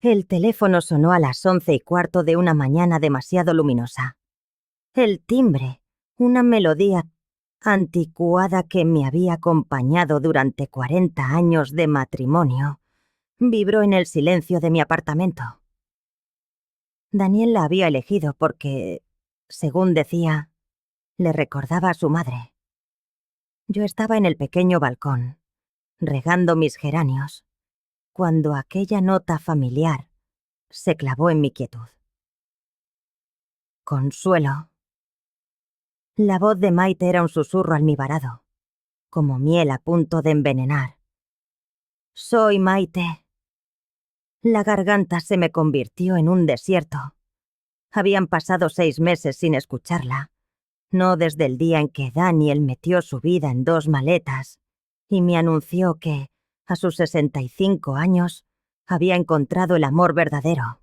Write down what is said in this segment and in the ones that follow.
El teléfono sonó a las 11:15 de una mañana demasiado luminosa. El timbre, una melodía anticuada que me había acompañado durante 40 años de matrimonio, vibró en el silencio de mi apartamento. Daniel la había elegido porque, según decía, le recordaba a su madre. Yo estaba en el pequeño balcón, regando mis geranios, cuando aquella nota familiar se clavó en mi quietud. Consuelo. La voz de Maite era un susurro almibarado, como miel a punto de envenenar. Soy Maite. La garganta se me convirtió en un desierto. Habían pasado 6 meses sin escucharla, no desde el día en que Daniel metió su vida en 2 maletas y me anunció que, a sus 65 años, había encontrado el amor verdadero.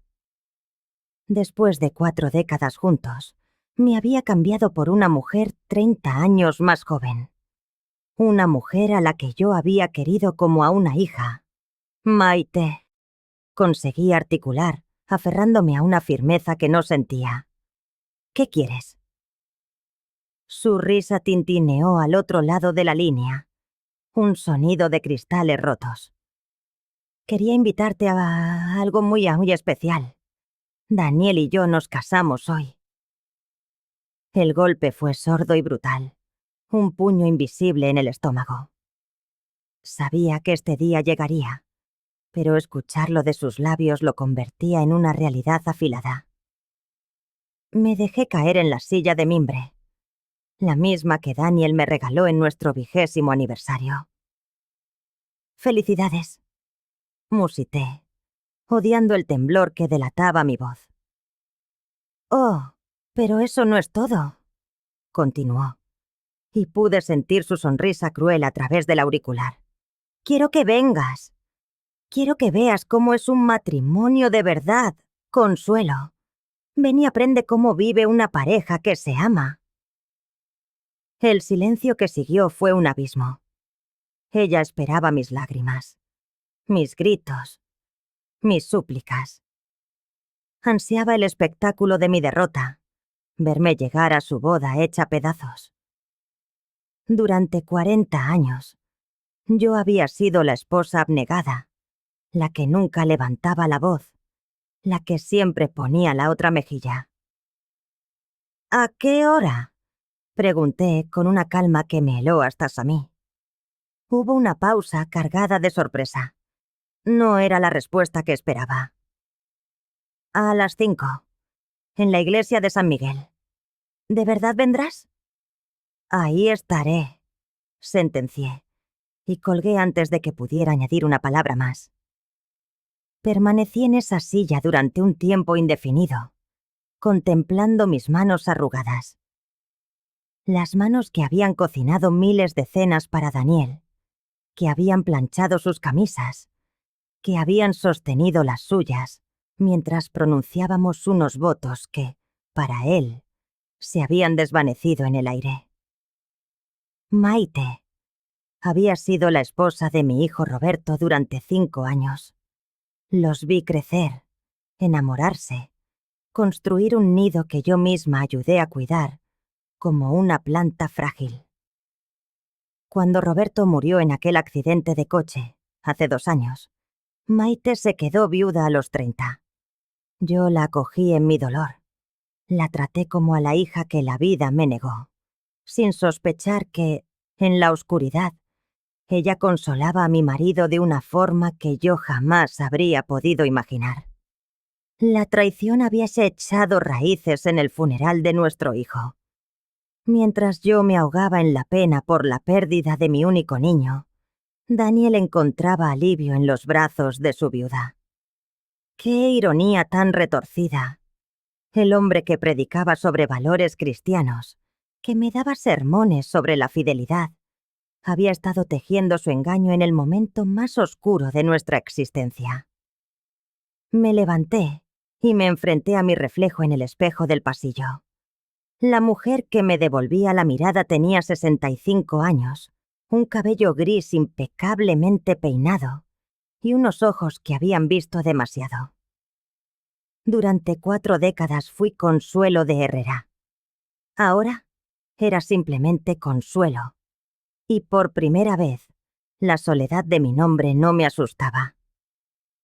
Después de 4 décadas juntos, me había cambiado por una mujer 30 años más joven. Una mujer a la que yo había querido como a una hija. Maite. Conseguí articular, aferrándome a una firmeza que no sentía. ¿Qué quieres? Su risa tintineó al otro lado de la línea. Un sonido de cristales rotos. Quería invitarte a algo muy especial. Daniel y yo nos casamos hoy. El golpe fue sordo y brutal. Un puño invisible en el estómago. Sabía que este día llegaría, pero escucharlo de sus labios lo convertía en una realidad afilada. Me dejé caer en la silla de mimbre, la misma que Daniel me regaló en nuestro 20º aniversario. Felicidades, musité, odiando el temblor que delataba mi voz. Oh, pero eso no es todo, continuó, y pude sentir su sonrisa cruel a través del auricular. Quiero que vengas. Quiero que veas cómo es un matrimonio de verdad, Consuelo. Ven y aprende cómo vive una pareja que se ama. El silencio que siguió fue un abismo. Ella esperaba mis lágrimas, mis gritos, mis súplicas. Ansiaba el espectáculo de mi derrota, verme llegar a su boda hecha pedazos. Durante 40 años, yo había sido la esposa abnegada, la que nunca levantaba la voz, la que siempre ponía la otra mejilla. ¿A qué hora? Pregunté con una calma que me heló hasta mí. Hubo una pausa cargada de sorpresa. No era la respuesta que esperaba. A las 5, en la iglesia de San Miguel. ¿De verdad vendrás? Ahí estaré, sentencié, y colgué antes de que pudiera añadir una palabra más. Permanecí en esa silla durante un tiempo indefinido, contemplando mis manos arrugadas. Las manos que habían cocinado miles de cenas para Daniel, que habían planchado sus camisas, que habían sostenido las suyas, mientras pronunciábamos unos votos que, para él, se habían desvanecido en el aire. Maite había sido la esposa de mi hijo Roberto durante 5 años. Los vi crecer, enamorarse, construir un nido que yo misma ayudé a cuidar, como una planta frágil. Cuando Roberto murió en aquel accidente de coche, hace 2 años, Maite se quedó viuda a los 30. Yo la acogí en mi dolor. La traté como a la hija que la vida me negó, sin sospechar que, en la oscuridad, ella consolaba a mi marido de una forma que yo jamás habría podido imaginar. La traición había echado raíces en el funeral de nuestro hijo. Mientras yo me ahogaba en la pena por la pérdida de mi único niño, Daniel encontraba alivio en los brazos de su viuda. ¡Qué ironía tan retorcida! El hombre que predicaba sobre valores cristianos, que me daba sermones sobre la fidelidad, había estado tejiendo su engaño en el momento más oscuro de nuestra existencia. Me levanté y me enfrenté a mi reflejo en el espejo del pasillo. La mujer que me devolvía la mirada tenía 65 años, un cabello gris impecablemente peinado y unos ojos que habían visto demasiado. Durante 4 décadas fui Consuelo de Herrera. Ahora era simplemente Consuelo. Y por primera vez, la soledad de mi nombre no me asustaba.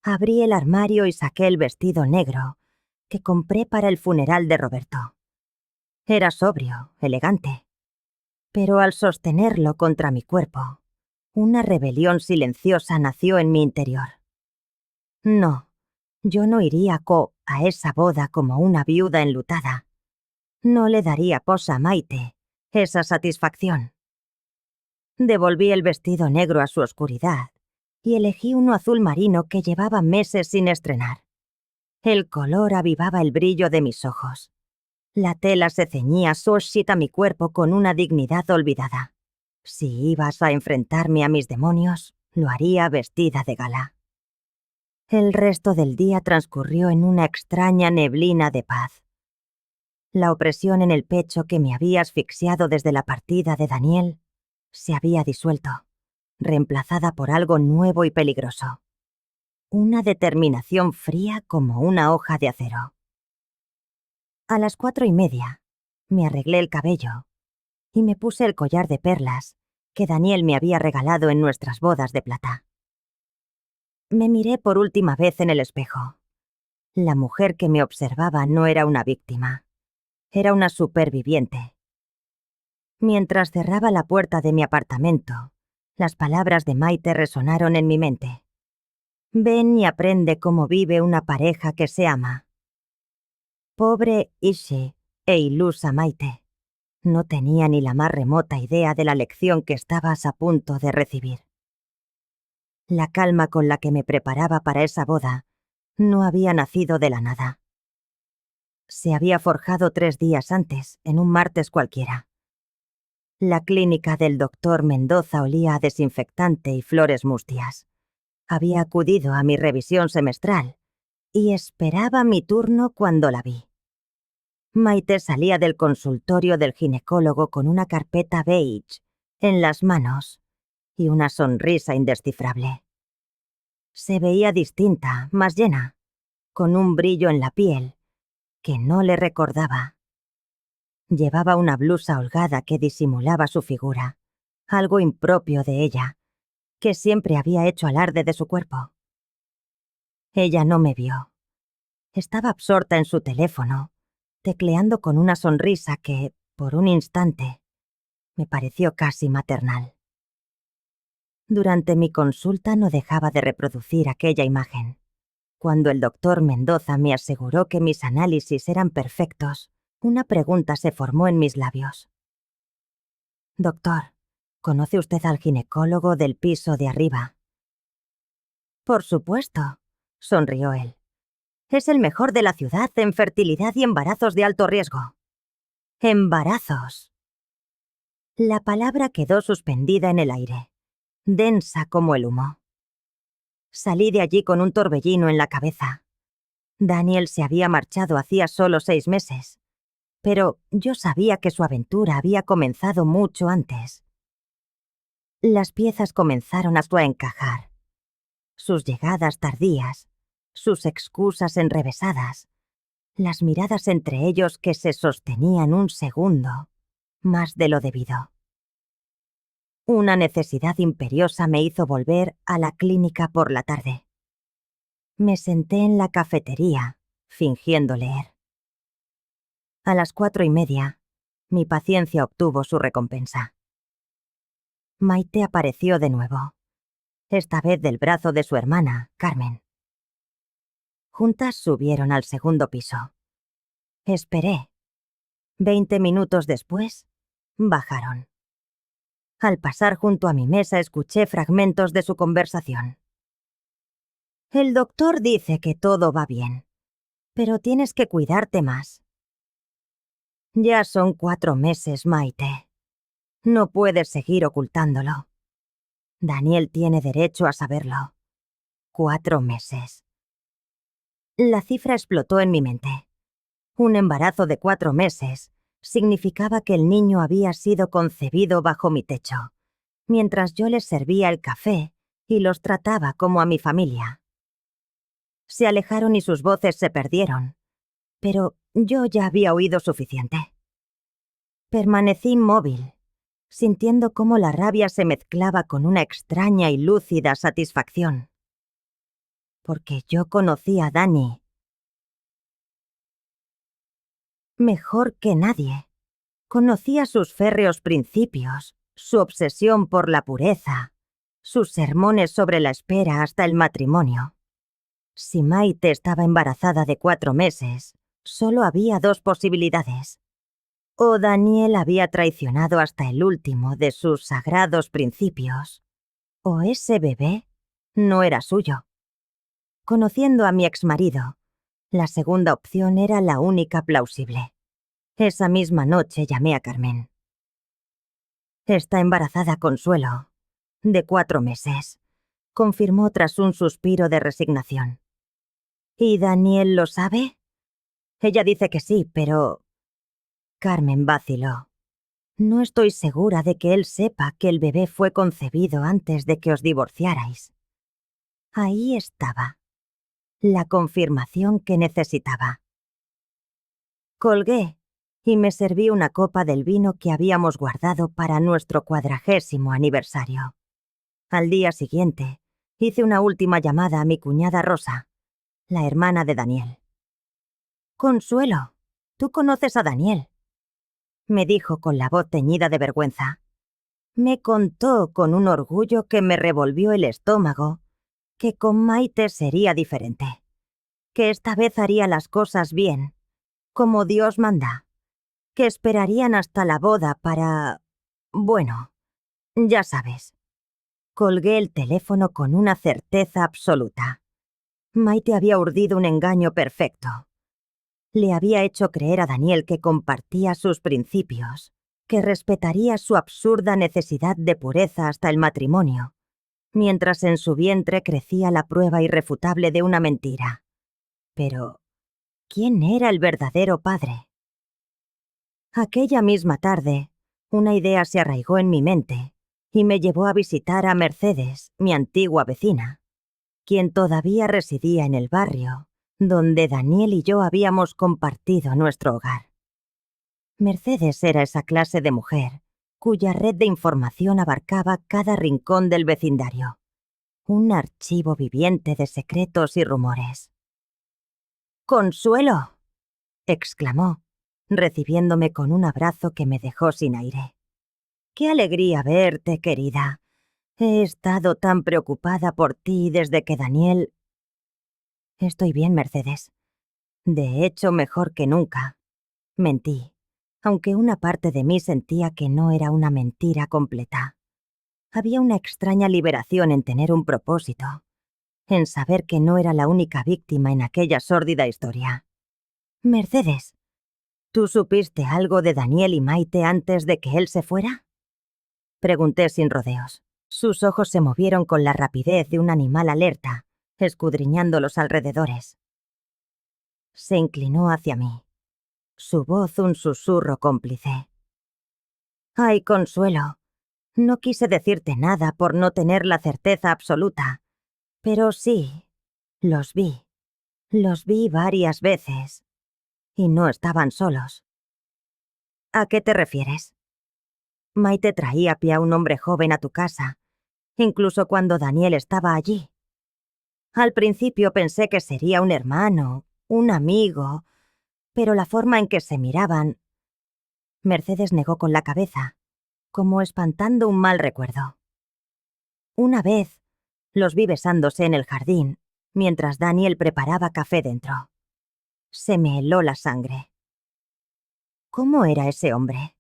Abrí el armario y saqué el vestido negro que compré para el funeral de Roberto. Era sobrio, elegante. Pero al sostenerlo contra mi cuerpo, una rebelión silenciosa nació en mi interior. No, yo no iría a esa boda como una viuda enlutada. No le daría posa a Maite esa satisfacción. Devolví el vestido negro a su oscuridad y elegí uno azul marino que llevaba meses sin estrenar. El color avivaba el brillo de mis ojos. La tela se ceñía a mi cuerpo con una dignidad olvidada. Si ibas a enfrentarme a mis demonios, lo haría vestida de gala. El resto del día transcurrió en una extraña neblina de paz. La opresión en el pecho que me había asfixiado desde la partida de Daniel se había disuelto, reemplazada por algo nuevo y peligroso. Una determinación fría como una hoja de acero. A las 4:30 me arreglé el cabello y me puse el collar de perlas que Daniel me había regalado en nuestras bodas de plata. Me miré por última vez en el espejo. La mujer que me observaba no era una víctima, era una superviviente. Mientras cerraba la puerta de mi apartamento, las palabras de Maite resonaron en mi mente. Ven y aprende cómo vive una pareja que se ama. Pobre Ishi e ilusa Maite. No tenía ni la más remota idea de la lección que estabas a punto de recibir. La calma con la que me preparaba para esa boda no había nacido de la nada. Se había forjado 3 días antes, en un martes cualquiera. La clínica del doctor Mendoza olía a desinfectante y flores mustias. Había acudido a mi revisión semestral y esperaba mi turno cuando la vi. Maite salía del consultorio del ginecólogo con una carpeta beige en las manos y una sonrisa indescifrable. Se veía distinta, más llena, con un brillo en la piel que no le recordaba. Llevaba una blusa holgada que disimulaba su figura, algo impropio de ella, que siempre había hecho alarde de su cuerpo. Ella no me vio. Estaba absorta en su teléfono, tecleando con una sonrisa que, por un instante, me pareció casi maternal. Durante mi consulta no dejaba de reproducir aquella imagen. Cuando el doctor Mendoza me aseguró que mis análisis eran perfectos, una pregunta se formó en mis labios. Doctor, ¿conoce usted al ginecólogo del piso de arriba? Por supuesto, sonrió él. Es el mejor de la ciudad en fertilidad y embarazos de alto riesgo. Embarazos. La palabra quedó suspendida en el aire, densa como el humo. Salí de allí con un torbellino en la cabeza. Daniel se había marchado hacía solo 6 meses, pero yo sabía que su aventura había comenzado mucho antes. Las piezas comenzaron a encajar. Sus llegadas tardías, sus excusas enrevesadas, las miradas entre ellos que se sostenían un segundo, más de lo debido. Una necesidad imperiosa me hizo volver a la clínica por la tarde. Me senté en la cafetería, fingiendo leer. A las 4:30, mi paciencia obtuvo su recompensa. Maite apareció de nuevo, esta vez del brazo de su hermana, Carmen. Juntas subieron al segundo piso. Esperé. 20 minutos después, bajaron. Al pasar junto a mi mesa escuché fragmentos de su conversación. El doctor dice que todo va bien, pero tienes que cuidarte más. Ya son 4 meses, Maite. No puedes seguir ocultándolo. Daniel tiene derecho a saberlo. 4 meses. La cifra explotó en mi mente. Un embarazo de 4 meses significaba que el niño había sido concebido bajo mi techo, mientras yo les servía el café y los trataba como a mi familia. Se alejaron y sus voces se perdieron, pero yo ya había oído suficiente. Permanecí inmóvil, sintiendo cómo la rabia se mezclaba con una extraña y lúcida satisfacción. Porque yo conocía a Dani mejor que nadie. Conocía sus férreos principios, su obsesión por la pureza, sus sermones sobre la espera hasta el matrimonio. Si Maite estaba embarazada de 4 meses, solo había 2 posibilidades. O Daniel había traicionado hasta el último de sus sagrados principios, o ese bebé no era suyo. Conociendo a mi exmarido, la segunda opción era la única plausible. Esa misma noche llamé a Carmen. Está embarazada, Consuelo, de 4 meses, confirmó tras un suspiro de resignación. ¿Y Daniel lo sabe? Ella dice que sí, pero... Carmen vaciló. No estoy segura de que él sepa que el bebé fue concebido antes de que os divorciarais. Ahí estaba, la confirmación que necesitaba. Colgué y me serví una copa del vino que habíamos guardado para nuestro 40º aniversario. Al día siguiente, hice una última llamada a mi cuñada Rosa, la hermana de Daniel. «Consuelo, tú conoces a Daniel», me dijo con la voz teñida de vergüenza. Me contó con un orgullo que me revolvió el estómago que con Maite sería diferente, que esta vez haría las cosas bien, como Dios manda, que esperarían hasta la boda para... Bueno, ya sabes. Colgué el teléfono con una certeza absoluta. Maite había urdido un engaño perfecto. Le había hecho creer a Daniel que compartía sus principios, que respetaría su absurda necesidad de pureza hasta el matrimonio, mientras en su vientre crecía la prueba irrefutable de una mentira. Pero, ¿quién era el verdadero padre? Aquella misma tarde, una idea se arraigó en mi mente y me llevó a visitar a Mercedes, mi antigua vecina, quien todavía residía en el barrio donde Daniel y yo habíamos compartido nuestro hogar. Mercedes era esa clase de mujer cuya red de información abarcaba cada rincón del vecindario. Un archivo viviente de secretos y rumores. «¡Consuelo!», exclamó, recibiéndome con un abrazo que me dejó sin aire. «¡Qué alegría verte, querida! He estado tan preocupada por ti desde que Daniel...». «Estoy bien, Mercedes. De hecho, mejor que nunca». Mentí, aunque una parte de mí sentía que no era una mentira completa. Había una extraña liberación en tener un propósito, en saber que no era la única víctima en aquella sórdida historia. «Mercedes, ¿tú supiste algo de Daniel y Maite antes de que él se fuera?», pregunté sin rodeos. Sus ojos se movieron con la rapidez de un animal alerta, escudriñando los alrededores. Se inclinó hacia mí, su voz un susurro cómplice. «Ay, Consuelo, no quise decirte nada por no tener la certeza absoluta, pero sí, los vi varias veces, y no estaban solos». «¿A qué te refieres?». «Maite traía a un hombre joven a tu casa, incluso cuando Daniel estaba allí. Al principio pensé que sería un hermano, un amigo, pero la forma en que se miraban...». Mercedes negó con la cabeza, como espantando un mal recuerdo. «Una vez los vi besándose en el jardín, mientras Daniel preparaba café dentro. Se me heló la sangre». «¿Cómo era ese hombre?».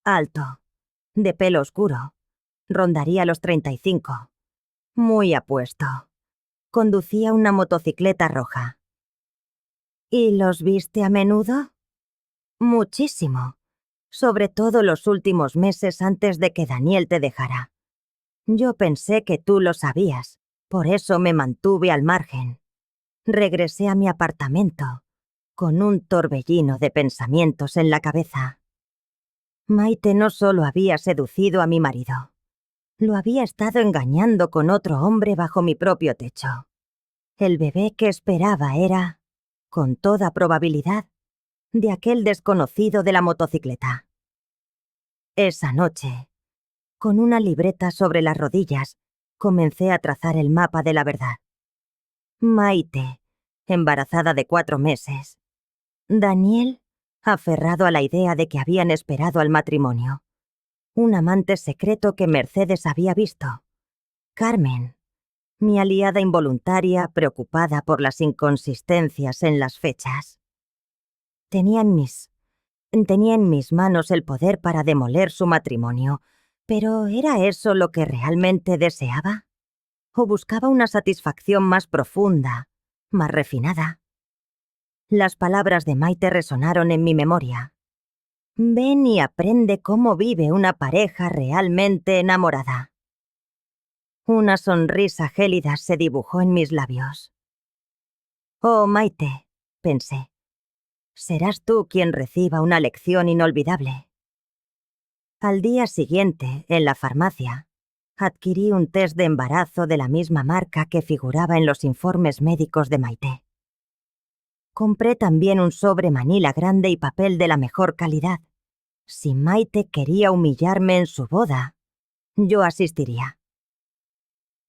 «Alto, de pelo oscuro, rondaría los 35, muy apuesto. Conducía una motocicleta roja». «¿Y los viste a menudo?». «Muchísimo, sobre todo los últimos meses antes de que Daniel te dejara. Yo pensé que tú lo sabías, por eso me mantuve al margen. Regresé a mi apartamento, con un torbellino de pensamientos en la cabeza. Maite no solo había seducido a mi marido, lo había estado engañando con otro hombre bajo mi propio techo. El bebé que esperaba era, con toda probabilidad, de aquel desconocido de la motocicleta. Esa noche, con una libreta sobre las rodillas, comencé a trazar el mapa de la verdad. Maite, embarazada de 4 meses. Daniel, aferrado a la idea de que habían esperado al matrimonio. Un amante secreto que Mercedes había visto. Carmen, mi aliada involuntaria preocupada por las inconsistencias en las fechas. Tenía en mis manos el poder para demoler su matrimonio, pero ¿era eso lo que realmente deseaba? ¿O buscaba una satisfacción más profunda, más refinada? Las palabras de Maite resonaron en mi memoria. Ven y aprende cómo vive una pareja realmente enamorada. Una sonrisa gélida se dibujó en mis labios. Oh, Maite, pensé, serás tú quien reciba una lección inolvidable. Al día siguiente, en la farmacia, adquirí un test de embarazo de la misma marca que figuraba en los informes médicos de Maite. Compré también un sobre manila grande y papel de la mejor calidad. Si Maite quería humillarme en su boda, yo asistiría.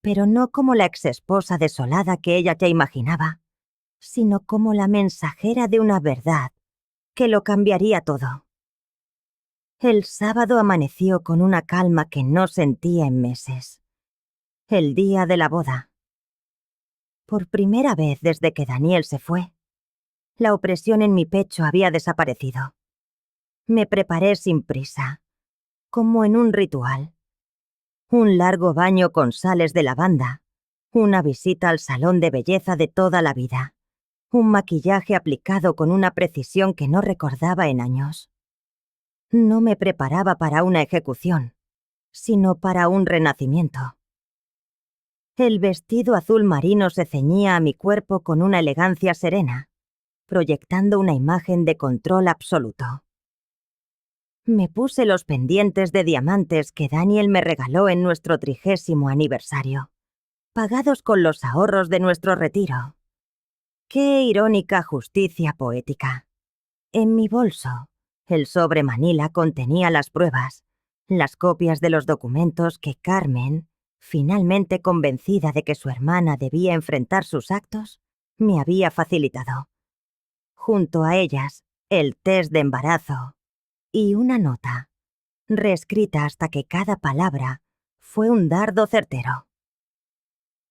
Pero no como la exesposa desolada que ella ya imaginaba, sino como la mensajera de una verdad que lo cambiaría todo. El sábado amaneció con una calma que no sentía en meses. El día de la boda. Por primera vez desde que Daniel se fue, la opresión en mi pecho había desaparecido. Me preparé sin prisa, como en un ritual. Un largo baño con sales de lavanda, una visita al salón de belleza de toda la vida, un maquillaje aplicado con una precisión que no recordaba en años. No me preparaba para una ejecución, sino para un renacimiento. El vestido azul marino se ceñía a mi cuerpo con una elegancia serena, proyectando una imagen de control absoluto. Me puse los pendientes de diamantes que Daniel me regaló en nuestro 30º aniversario, pagados con los ahorros de nuestro retiro. ¡Qué irónica justicia poética! En mi bolso, el sobre manila contenía las pruebas, las copias de los documentos que Carmen, finalmente convencida de que su hermana debía enfrentar sus actos, me había facilitado. Junto a ellas, el test de embarazo y una nota, reescrita hasta que cada palabra fue un dardo certero.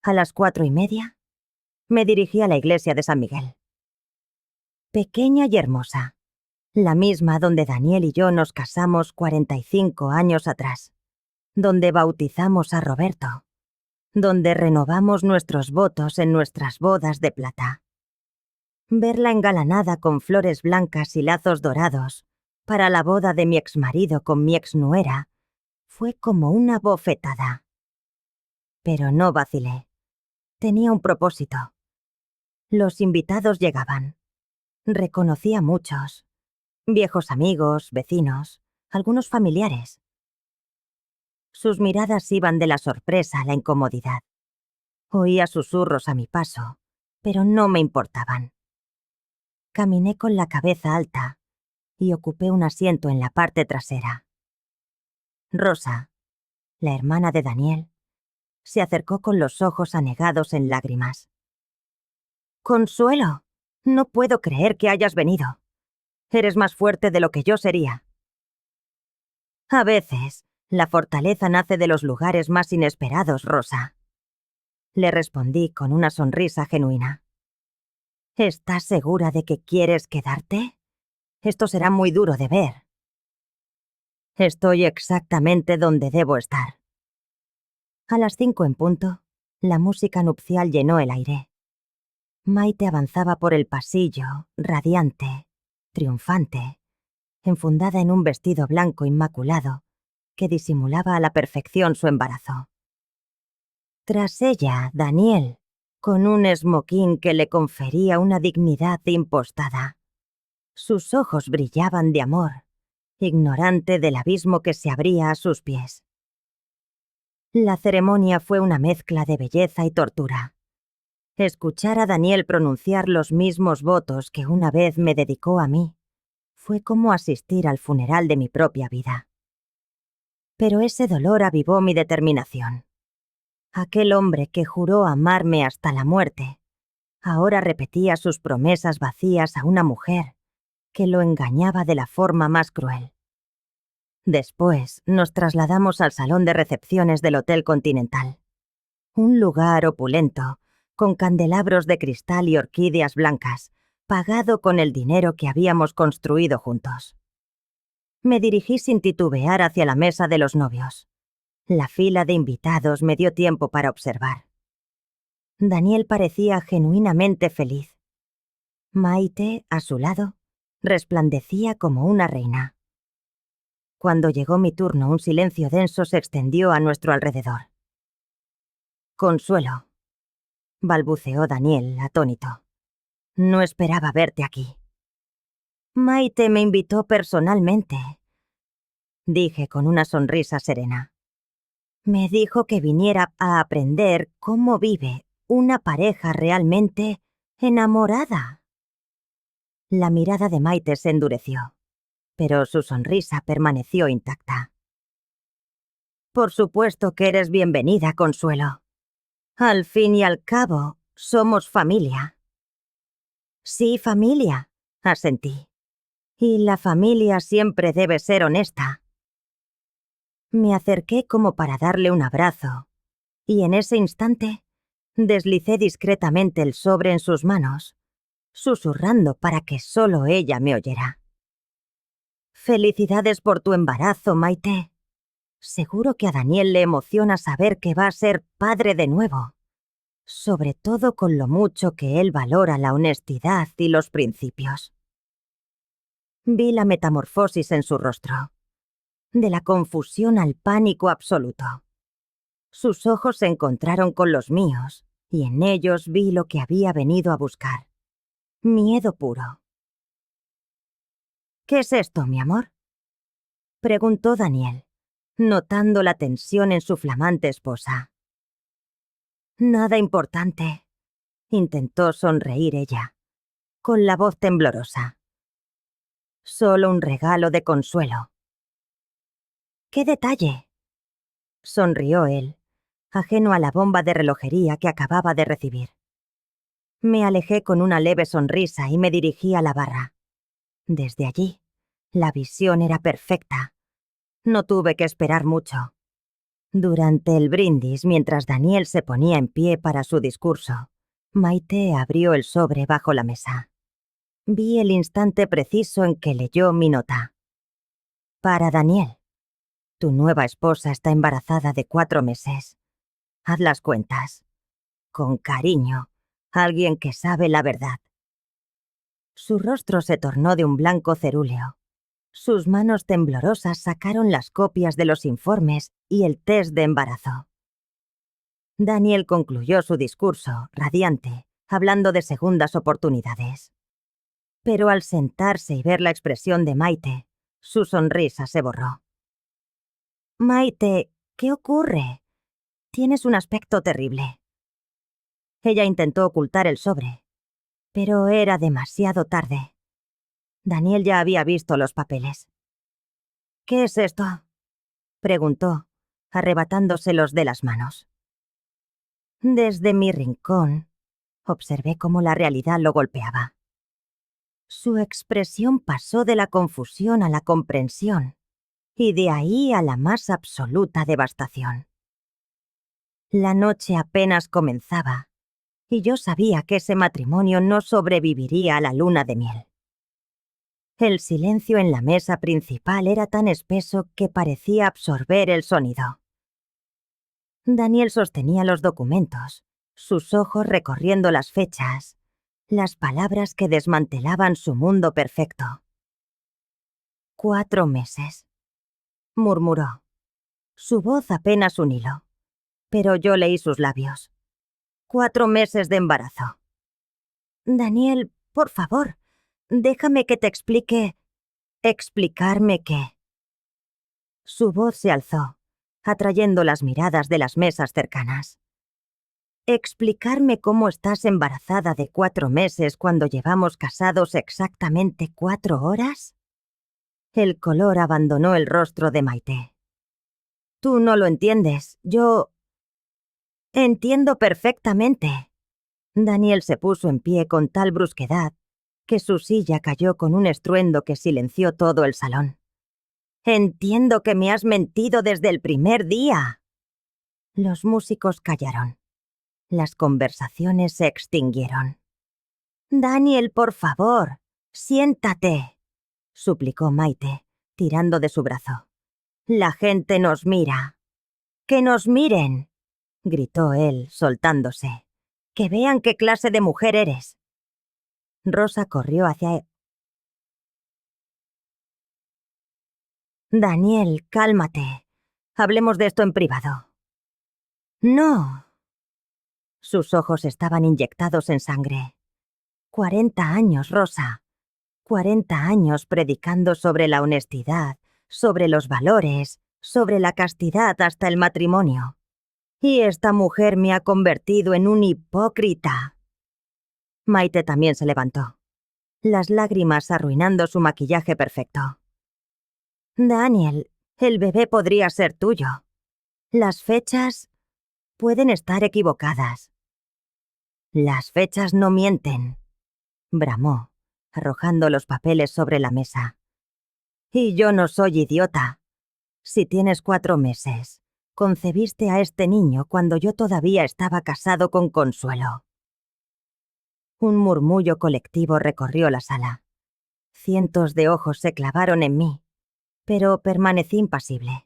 A las 4:30, me dirigí a la iglesia de San Miguel. Pequeña y hermosa, la misma donde Daniel y yo nos casamos 45 años atrás, donde bautizamos a Roberto, donde renovamos nuestros votos en nuestras bodas de plata. Verla engalanada con flores blancas y lazos dorados para la boda de mi exmarido con mi exnuera fue como una bofetada. Pero no vacilé. Tenía un propósito. Los invitados llegaban. Reconocí a muchos. Viejos amigos, vecinos, algunos familiares. Sus miradas iban de la sorpresa a la incomodidad. Oía susurros a mi paso, pero no me importaban. Caminé con la cabeza alta y ocupé un asiento en la parte trasera. Rosa, la hermana de Daniel, se acercó con los ojos anegados en lágrimas. «Consuelo, no puedo creer que hayas venido. Eres más fuerte de lo que yo sería». «A veces, la fortaleza nace de los lugares más inesperados, Rosa», le respondí con una sonrisa genuina. «¿Estás segura de que quieres quedarte? Esto será muy duro de ver». «Estoy exactamente donde debo estar». A las 5 en punto, la música nupcial llenó el aire. Maite avanzaba por el pasillo, radiante, triunfante, enfundada en un vestido blanco inmaculado que disimulaba a la perfección su embarazo. Tras ella, Daniel, con un esmoquín que le confería una dignidad impostada. Sus ojos brillaban de amor, ignorante del abismo que se abría a sus pies. La ceremonia fue una mezcla de belleza y tortura. Escuchar a Daniel pronunciar los mismos votos que una vez me dedicó a mí fue como asistir al funeral de mi propia vida. Pero ese dolor avivó mi determinación. Aquel hombre que juró amarme hasta la muerte, ahora repetía sus promesas vacías a una mujer que lo engañaba de la forma más cruel. Después nos trasladamos al salón de recepciones del Hotel Continental. Un lugar opulento, con candelabros de cristal y orquídeas blancas, pagado con el dinero que habíamos construido juntos. Me dirigí sin titubear hacia la mesa de los novios. La fila de invitados me dio tiempo para observar. Daniel parecía genuinamente feliz. Maite, a su lado, resplandecía como una reina. Cuando llegó mi turno, un silencio denso se extendió a nuestro alrededor. «Consuelo», balbuceó Daniel, atónito. «No esperaba verte aquí». «Maite me invitó personalmente», dije con una sonrisa serena. «Me dijo que viniera a aprender cómo vive una pareja realmente enamorada». La mirada de Maite se endureció, pero su sonrisa permaneció intacta. «Por supuesto que eres bienvenida, Consuelo. Al fin y al cabo, somos familia». «Sí, familia», asentí. «Y la familia siempre debe ser honesta». Me acerqué como para darle un abrazo, y en ese instante deslicé discretamente el sobre en sus manos, susurrando para que solo ella me oyera. «Felicidades por tu embarazo, Maite. Seguro que a Daniel le emociona saber que va a ser padre de nuevo, sobre todo con lo mucho que él valora la honestidad y los principios». Vi la metamorfosis en su rostro, de la confusión al pánico absoluto. Sus ojos se encontraron con los míos, y en ellos vi lo que había venido a buscar. Miedo puro. «¿Qué es esto, mi amor?», preguntó Daniel, notando la tensión en su flamante esposa. «Nada importante», intentó sonreír ella, con la voz temblorosa. «Solo un regalo de consuelo». «¡Qué detalle!», sonrió él, ajeno a la bomba de relojería que acababa de recibir. Me alejé con una leve sonrisa y me dirigí a la barra. Desde allí, la visión era perfecta. No tuve que esperar mucho. Durante el brindis, mientras Daniel se ponía en pie para su discurso, Maite abrió el sobre bajo la mesa. Vi el instante preciso en que leyó mi nota. «Para Daniel. Tu nueva esposa está embarazada de 4 meses. Haz las cuentas. Con cariño, alguien que sabe la verdad». Su rostro se tornó de un blanco cerúleo. Sus manos temblorosas sacaron las copias de los informes y el test de embarazo. Daniel concluyó su discurso, radiante, hablando de segundas oportunidades. Pero al sentarse y ver la expresión de Maite, su sonrisa se borró. «Maite, ¿qué ocurre? Tienes un aspecto terrible». Ella intentó ocultar el sobre, pero era demasiado tarde. Daniel ya había visto los papeles. «¿Qué es esto?», preguntó, arrebatándoselos de las manos. Desde mi rincón, observé cómo la realidad lo golpeaba. Su expresión pasó de la confusión a la comprensión, y de ahí a la más absoluta devastación. La noche apenas comenzaba, y yo sabía que ese matrimonio no sobreviviría a la luna de miel. El silencio en la mesa principal era tan espeso que parecía absorber el sonido. Daniel sostenía los documentos, sus ojos recorriendo las fechas, las palabras que desmantelaban su mundo perfecto. «4 meses», murmuró. Su voz apenas un hilo, pero yo leí sus labios. 4 meses de embarazo. «Daniel, por favor, déjame que te explique». «¿Explicarme qué?». Su voz se alzó, atrayendo las miradas de las mesas cercanas. ¿Explicarme cómo estás embarazada de 4 meses cuando llevamos casados exactamente 4 horas? El color abandonó el rostro de Maite. Tú no lo entiendes. Yo entiendo perfectamente. Daniel se puso en pie con tal brusquedad que su silla cayó con un estruendo que silenció todo el salón. Entiendo que me has mentido desde el primer día. Los músicos callaron. Las conversaciones se extinguieron. Daniel, por favor, siéntate, suplicó Maite, tirando de su brazo. La gente nos mira. ¡Que nos miren!, gritó él, soltándose. ¡Que vean qué clase de mujer eres! Rosa corrió hacia él. Daniel, cálmate. Hablemos de esto en privado. No. Sus ojos estaban inyectados en sangre. 40 años, Rosa. 40 años predicando sobre la honestidad, sobre los valores, sobre la castidad hasta el matrimonio. Y esta mujer me ha convertido en un hipócrita. Maite también se levantó, las lágrimas arruinando su maquillaje perfecto. Daniel, el bebé podría ser tuyo. Las fechas pueden estar equivocadas. Las fechas no mienten, bramó, arrojando los papeles sobre la mesa. Y yo no soy idiota. Si tienes 4 meses, concebiste a este niño cuando yo todavía estaba casado con Consuelo. Un murmullo colectivo recorrió la sala. Cientos de ojos se clavaron en mí, pero permanecí impasible.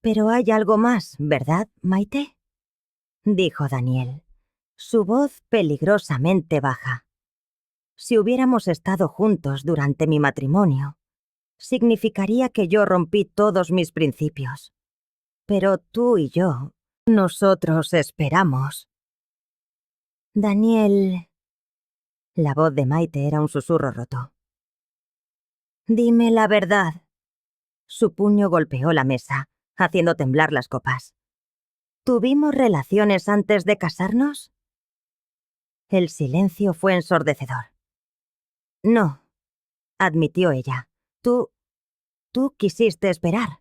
«Pero hay algo más, ¿verdad, Maite?», dijo Daniel, su voz peligrosamente baja. Si hubiéramos estado juntos durante mi matrimonio, significaría que yo rompí todos mis principios. Pero tú y yo, nosotros esperamos. Daniel... La voz de Maite era un susurro roto. Dime la verdad. Su puño golpeó la mesa, haciendo temblar las copas. ¿Tuvimos relaciones antes de casarnos? El silencio fue ensordecedor. No, admitió ella. Tú quisiste esperar.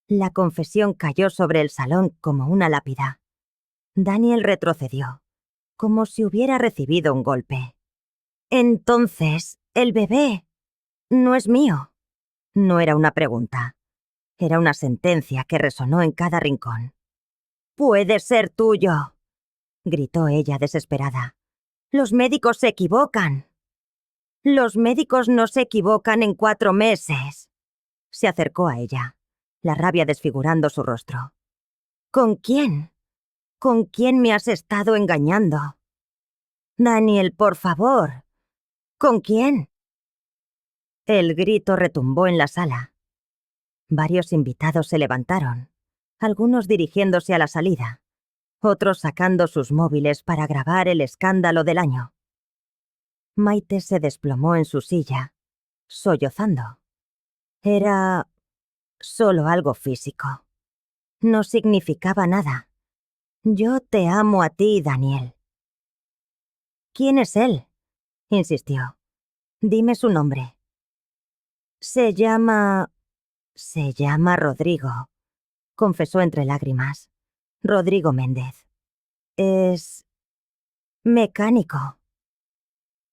La confesión cayó sobre el salón como una lápida. Daniel retrocedió, como si hubiera recibido un golpe. Entonces, el bebé no es mío. No era una pregunta. Era una sentencia que resonó en cada rincón. «Puede ser tuyo», gritó ella desesperada. «Los médicos se equivocan». «Los médicos no se equivocan en 4 meses». Se acercó a ella, la rabia desfigurando su rostro. «¿Con quién? ¿Con quién me has estado engañando? Daniel, por favor. ¿Con quién?» El grito retumbó en la sala. Varios invitados se levantaron, algunos dirigiéndose a la salida, otros sacando sus móviles para grabar el escándalo del año. Maite se desplomó en su silla, sollozando. Era solo algo físico. No significaba nada. Yo te amo a ti, Daniel. ¿Quién es él?, insistió. Dime su nombre. Se llama Rodrigo, confesó entre lágrimas. Rodrigo Méndez. Es mecánico.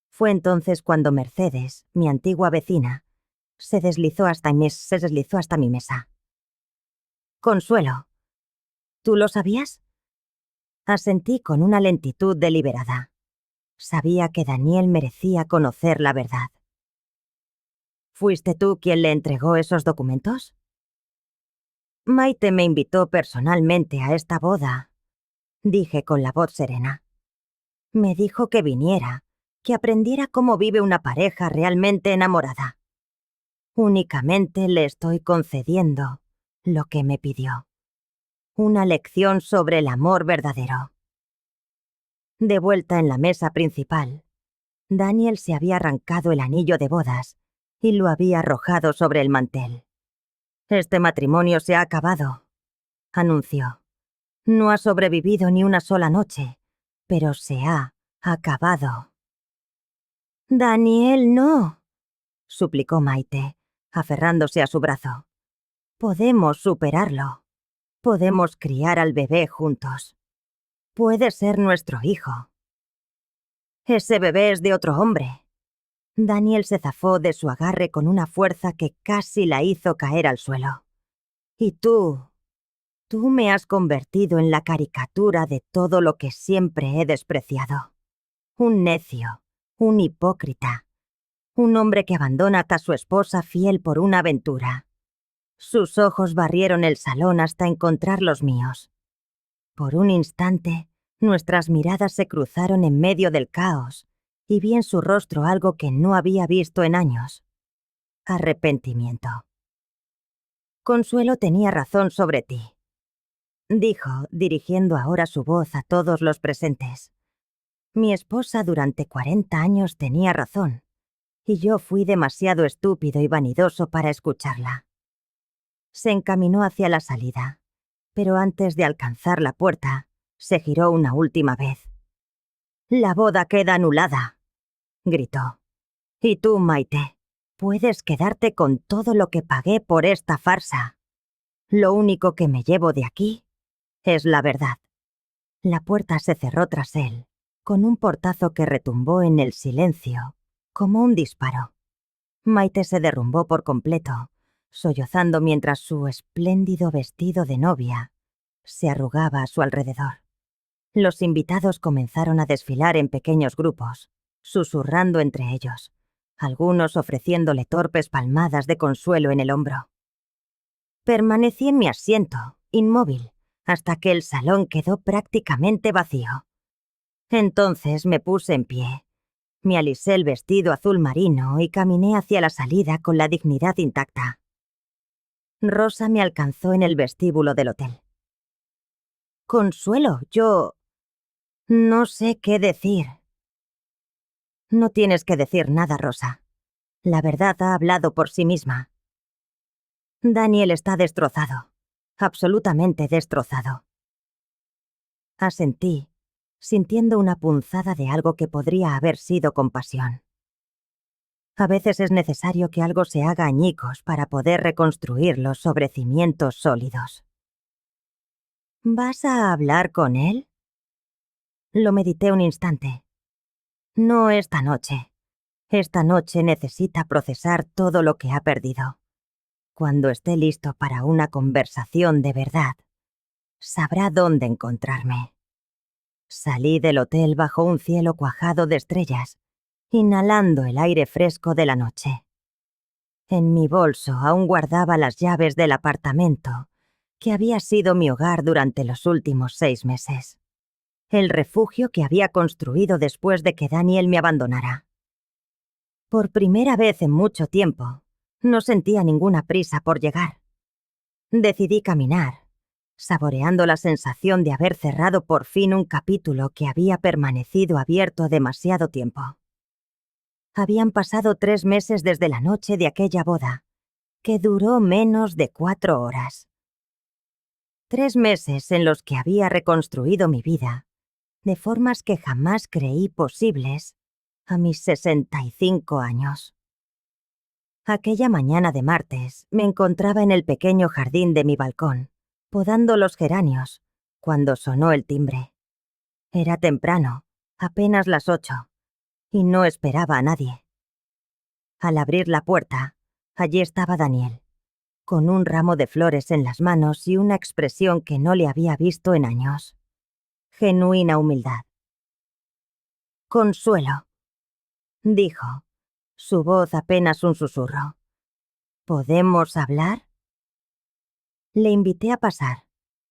Fue entonces cuando Mercedes, mi antigua vecina, se deslizó hasta mi mesa. Consuelo, ¿tú lo sabías? Asentí con una lentitud deliberada. Sabía que Daniel merecía conocer la verdad. ¿Fuiste tú quien le entregó esos documentos? Maite me invitó personalmente a esta boda, dije con la voz serena. Me dijo que viniera, que aprendiera cómo vive una pareja realmente enamorada. Únicamente le estoy concediendo lo que me pidió. Una lección sobre el amor verdadero. De vuelta en la mesa principal, Daniel se había arrancado el anillo de bodas y lo había arrojado sobre el mantel. «Este matrimonio se ha acabado», anunció. No ha sobrevivido ni una sola noche, pero se ha acabado. Daniel, no, suplicó Maite, aferrándose a su brazo. Podemos superarlo. Podemos criar al bebé juntos. Puede ser nuestro hijo. Ese bebé es de otro hombre. Daniel se zafó de su agarre con una fuerza que casi la hizo caer al suelo. Y tú me has convertido en la caricatura de todo lo que siempre he despreciado. Un necio, un hipócrita, un hombre que abandona a su esposa fiel por una aventura. Sus ojos barrieron el salón hasta encontrar los míos. Por un instante, nuestras miradas se cruzaron en medio del caos, y vi en su rostro algo que no había visto en años. Arrepentimiento. Consuelo tenía razón sobre ti, dijo, dirigiendo ahora su voz a todos los presentes. Mi esposa durante 40 años tenía razón, y yo fui demasiado estúpido y vanidoso para escucharla. Se encaminó hacia la salida, pero antes de alcanzar la puerta, se giró una última vez. «La boda queda anulada», gritó. «Y tú, Maite, puedes quedarte con todo lo que pagué por esta farsa. Lo único que me llevo de aquí es la verdad». La puerta se cerró tras él, con un portazo que retumbó en el silencio, como un disparo. Maite se derrumbó por completo, sollozando mientras su espléndido vestido de novia se arrugaba a su alrededor. Los invitados comenzaron a desfilar en pequeños grupos, susurrando entre ellos, algunos ofreciéndole torpes palmadas de consuelo en el hombro. Permanecí en mi asiento, inmóvil, hasta que el salón quedó prácticamente vacío. Entonces me puse en pie, me alisé el vestido azul marino y caminé hacia la salida con la dignidad intacta. Rosa me alcanzó en el vestíbulo del hotel. «Consuelo, yo... no sé qué decir». «No tienes que decir nada, Rosa. La verdad ha hablado por sí misma. Daniel está destrozado, absolutamente destrozado». Asentí, sintiendo una punzada de algo que podría haber sido compasión. A veces es necesario que algo se haga añicos para poder reconstruirlo sobre cimientos sólidos. ¿Vas a hablar con él? Lo medité un instante. No esta noche. Esta noche necesita procesar todo lo que ha perdido. Cuando esté listo para una conversación de verdad, sabrá dónde encontrarme. Salí del hotel bajo un cielo cuajado de estrellas, inhalando el aire fresco de la noche. En mi bolso aún guardaba las llaves del apartamento, que había sido mi hogar durante los últimos 6 meses. El refugio que había construido después de que Daniel me abandonara. Por primera vez en mucho tiempo, no sentía ninguna prisa por llegar. Decidí caminar, saboreando la sensación de haber cerrado por fin un capítulo que había permanecido abierto demasiado tiempo. Habían pasado 3 meses desde la noche de aquella boda, que duró menos de 4 horas. 3 meses en los que había reconstruido mi vida, de formas que jamás creí posibles a mis 65 años. Aquella mañana de martes me encontraba en el pequeño jardín de mi balcón, podando los geranios, cuando sonó el timbre. Era temprano, apenas las 8, y no esperaba a nadie. Al abrir la puerta, allí estaba Daniel, con un ramo de flores en las manos y una expresión que no le había visto en años. Genuina humildad. «Consuelo», dijo, su voz apenas un susurro. «¿Podemos hablar?» Le invité a pasar,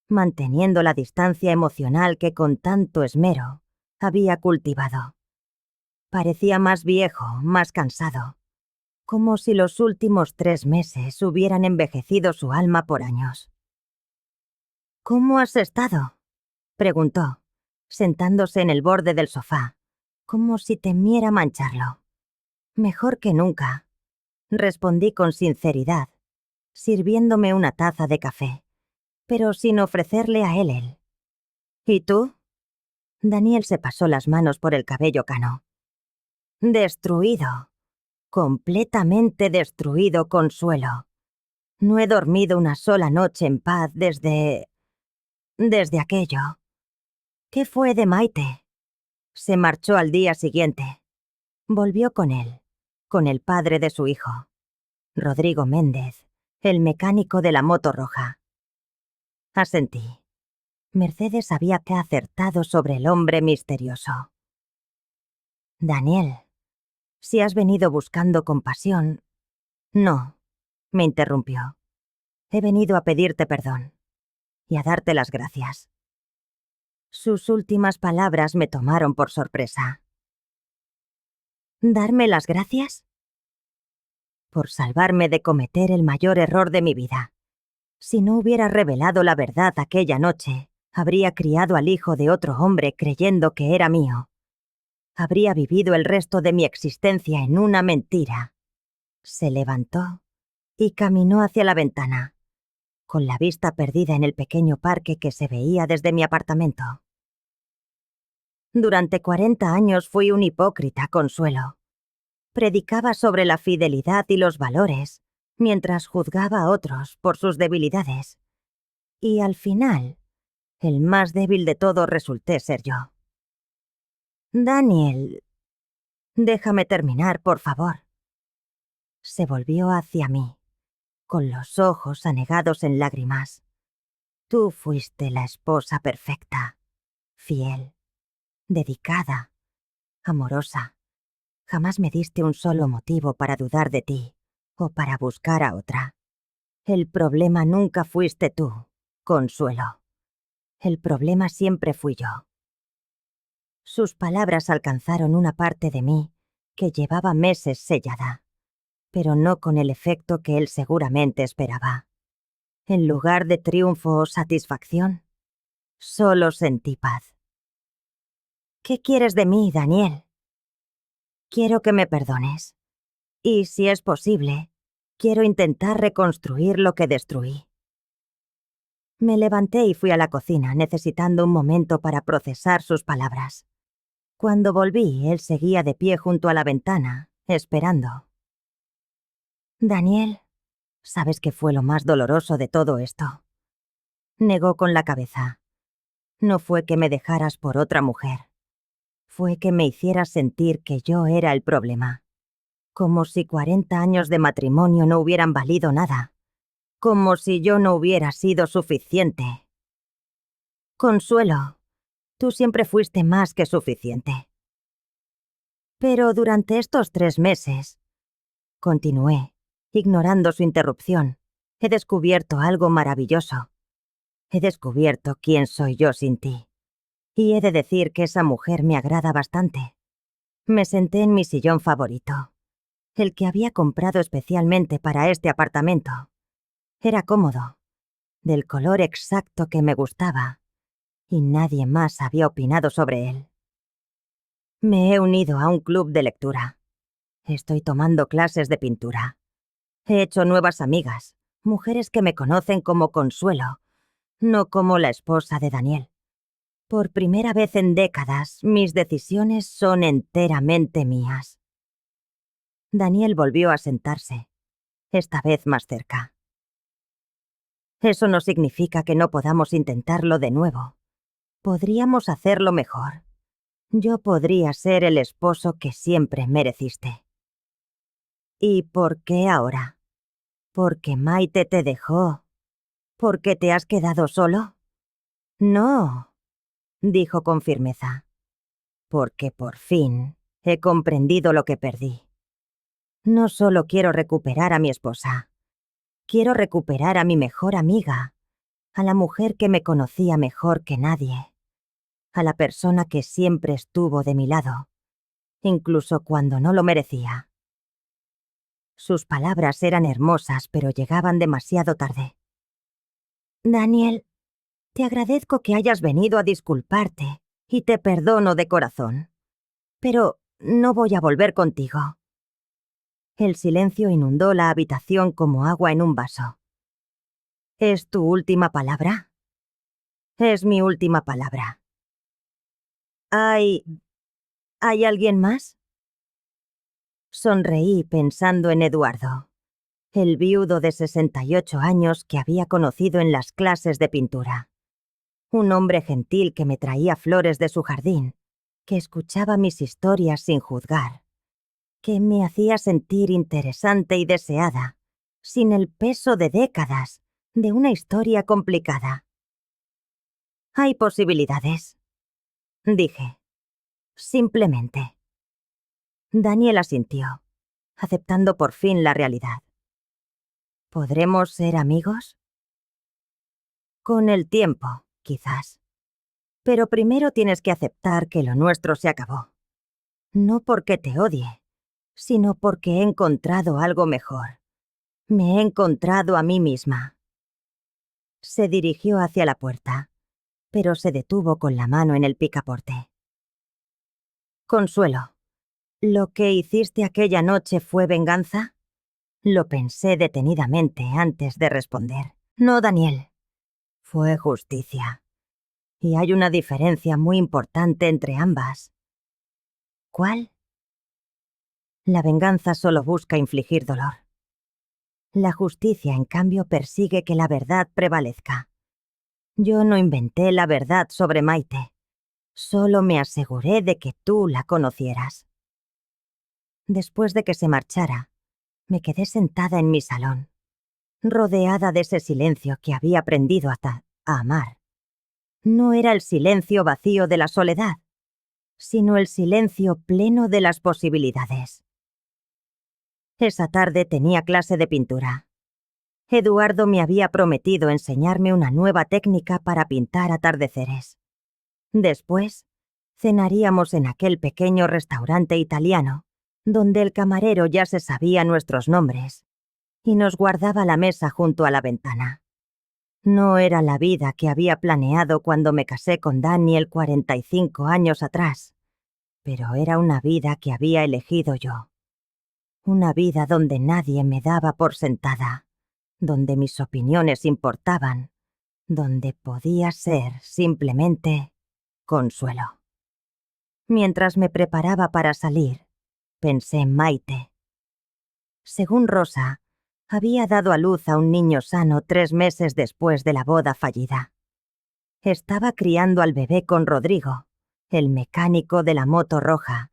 manteniendo la distancia emocional que con tanto esmero había cultivado. Parecía más viejo, más cansado, como si los últimos 3 meses hubieran envejecido su alma por años. «¿Cómo has estado?», preguntó, sentándose en el borde del sofá, como si temiera mancharlo. «Mejor que nunca», respondí con sinceridad, sirviéndome una taza de café, pero sin ofrecerle a él. ¿Y tú? Daniel se pasó las manos por el cabello cano. Destruido. Completamente destruido, Consuelo. No he dormido una sola noche en paz desde aquello. ¿Qué fue de Maite? Se marchó al día siguiente. Volvió con él, con el padre de su hijo, Rodrigo Méndez, el mecánico de la moto roja. Asentí. Mercedes había que acertado sobre el hombre misterioso. Daniel, si has venido buscando compasión... No, me interrumpió. He venido a pedirte perdón y a darte las gracias. Sus últimas palabras me tomaron por sorpresa. ¿Darme las gracias? Por salvarme de cometer el mayor error de mi vida. Si no hubiera revelado la verdad aquella noche, habría criado al hijo de otro hombre creyendo que era mío. Habría vivido el resto de mi existencia en una mentira. Se levantó y caminó hacia la ventana, con la vista perdida en el pequeño parque que se veía desde mi apartamento. Durante 40 años fui un hipócrita, Consuelo. Predicaba sobre la fidelidad y los valores, mientras juzgaba a otros por sus debilidades. Y al final, el más débil de todos resulté ser yo. Daniel, déjame terminar, por favor. Se volvió hacia mí, con los ojos anegados en lágrimas. Tú fuiste la esposa perfecta, fiel, dedicada, amorosa. Jamás me diste un solo motivo para dudar de ti o para buscar a otra. El problema nunca fuiste tú, Consuelo. El problema siempre fui yo. Sus palabras alcanzaron una parte de mí que llevaba meses sellada, pero no con el efecto que él seguramente esperaba. En lugar de triunfo o satisfacción, solo sentí paz. ¿Qué quieres de mí, Daniel? Quiero que me perdones. Y, si es posible, quiero intentar reconstruir lo que destruí. Me levanté y fui a la cocina, necesitando un momento para procesar sus palabras. Cuando volví, él seguía de pie junto a la ventana, esperando. Daniel, ¿sabes qué fue lo más doloroso de todo esto? Negó con la cabeza. No fue que me dejaras por otra mujer. Fue que me hicieras sentir que yo era el problema. Como si 40 años de matrimonio no hubieran valido nada. Como si yo no hubiera sido suficiente. Consuelo, tú siempre fuiste más que suficiente. Pero durante estos 3 meses, continué, ignorando su interrupción, he descubierto algo maravilloso. He descubierto quién soy yo sin ti. Y he de decir que esa mujer me agrada bastante. Me senté en mi sillón favorito, el que había comprado especialmente para este apartamento. Era cómodo, del color exacto que me gustaba, y nadie más había opinado sobre él. Me he unido a un club de lectura. Estoy tomando clases de pintura. He hecho nuevas amigas, mujeres que me conocen como Consuelo, no como la esposa de Daniel. Por primera vez en décadas, mis decisiones son enteramente mías. Daniel volvió a sentarse, esta vez más cerca. Eso no significa que no podamos intentarlo de nuevo. Podríamos hacerlo mejor. Yo podría ser el esposo que siempre mereciste. ¿Y por qué ahora? ¿Porque Maite te dejó? ¿Porque te has quedado solo? No, dijo con firmeza. Porque por fin he comprendido lo que perdí. No solo quiero recuperar a mi esposa. Quiero recuperar a mi mejor amiga, a la mujer que me conocía mejor que nadie, a la persona que siempre estuvo de mi lado, incluso cuando no lo merecía. Sus palabras eran hermosas, pero llegaban demasiado tarde. Daniel, te agradezco que hayas venido a disculparte y te perdono de corazón. Pero no voy a volver contigo. El silencio inundó la habitación como agua en un vaso. ¿Es tu última palabra? Es mi última palabra. ¿Hay alguien más? Sonreí pensando en Eduardo, el viudo de 68 años que había conocido en las clases de pintura. Un hombre gentil que me traía flores de su jardín, que escuchaba mis historias sin juzgar, que me hacía sentir interesante y deseada, sin el peso de décadas de una historia complicada. Hay posibilidades, dije. Simplemente. Daniel asintió, aceptando por fin la realidad. ¿Podremos ser amigos? Con el tiempo, quizás. Pero primero tienes que aceptar que lo nuestro se acabó. No porque te odie, sino porque he encontrado algo mejor. Me he encontrado a mí misma. Se dirigió hacia la puerta, pero se detuvo con la mano en el picaporte. Consuelo, ¿lo que hiciste aquella noche fue venganza? Lo pensé detenidamente antes de responder. No, Daniel. Fue justicia. Y hay una diferencia muy importante entre ambas. ¿Cuál? La venganza solo busca infligir dolor. La justicia, en cambio, persigue que la verdad prevalezca. Yo no inventé la verdad sobre Maite. Solo me aseguré de que tú la conocieras. Después de que se marchara, me quedé sentada en mi salón, rodeada de ese silencio que había aprendido a amar. No era el silencio vacío de la soledad, sino el silencio pleno de las posibilidades. Esa tarde tenía clase de pintura. Eduardo me había prometido enseñarme una nueva técnica para pintar atardeceres. Después, cenaríamos en aquel pequeño restaurante italiano, donde el camarero ya se sabía nuestros nombres, y nos guardaba la mesa junto a la ventana. No era la vida que había planeado cuando me casé con Daniel 45 años atrás, pero era una vida que había elegido yo. Una vida donde nadie me daba por sentada, donde mis opiniones importaban, donde podía ser simplemente Consuelo. Mientras me preparaba para salir, pensé en Maite. Según Rosa, había dado a luz a un niño sano 3 meses después de la boda fallida. Estaba criando al bebé con Rodrigo, el mecánico de la moto roja,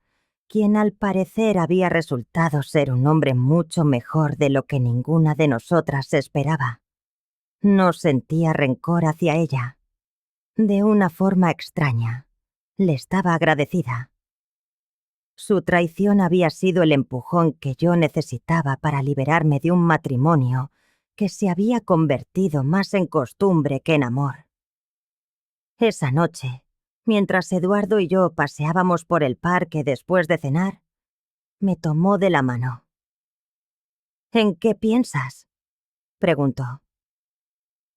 quien al parecer había resultado ser un hombre mucho mejor de lo que ninguna de nosotras esperaba. No sentía rencor hacia ella. De una forma extraña, le estaba agradecida. Su traición había sido el empujón que yo necesitaba para liberarme de un matrimonio que se había convertido más en costumbre que en amor. Esa noche, mientras Eduardo y yo paseábamos por el parque después de cenar, me tomó de la mano. ¿En qué piensas?, preguntó.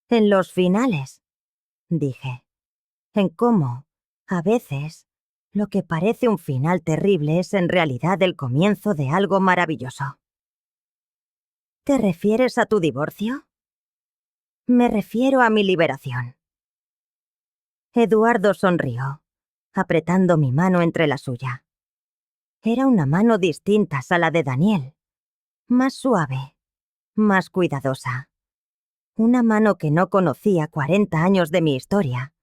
En los finales, dije. En cómo, a veces, lo que parece un final terrible es en realidad el comienzo de algo maravilloso. ¿Te refieres a tu divorcio? Me refiero a mi liberación. Eduardo sonrió, apretando mi mano entre la suya. Era una mano distinta a la de Daniel, más suave, más cuidadosa. Una mano que no conocía 40 años de mi historia,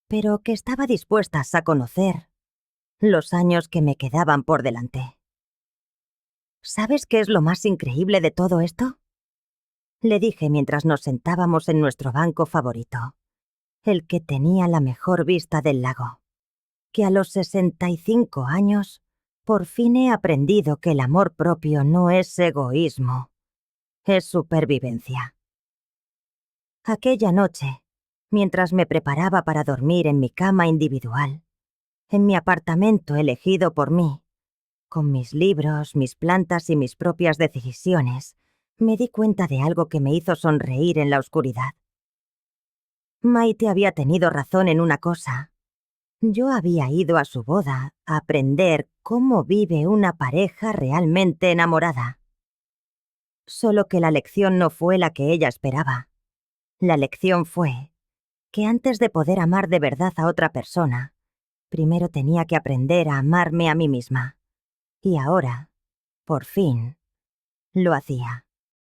pero que estaba dispuesta a conocer los años que me quedaban por delante. ¿Sabes qué es lo más increíble de todo esto?, le dije mientras nos sentábamos en nuestro banco favorito, el que tenía la mejor vista del lago. Que a los 65 años, por fin he aprendido que el amor propio no es egoísmo, es supervivencia. Aquella noche, mientras me preparaba para dormir en mi cama individual, en mi apartamento elegido por mí, con mis libros, mis plantas y mis propias decisiones, me di cuenta de algo que me hizo sonreír en la oscuridad. Maite había tenido razón en una cosa. Yo había ido a su boda a aprender cómo vive una pareja realmente enamorada. Solo que la lección no fue la que ella esperaba. La lección fue que antes de poder amar de verdad a otra persona, primero tenía que aprender a amarme a mí misma. Y ahora, por fin, lo hacía.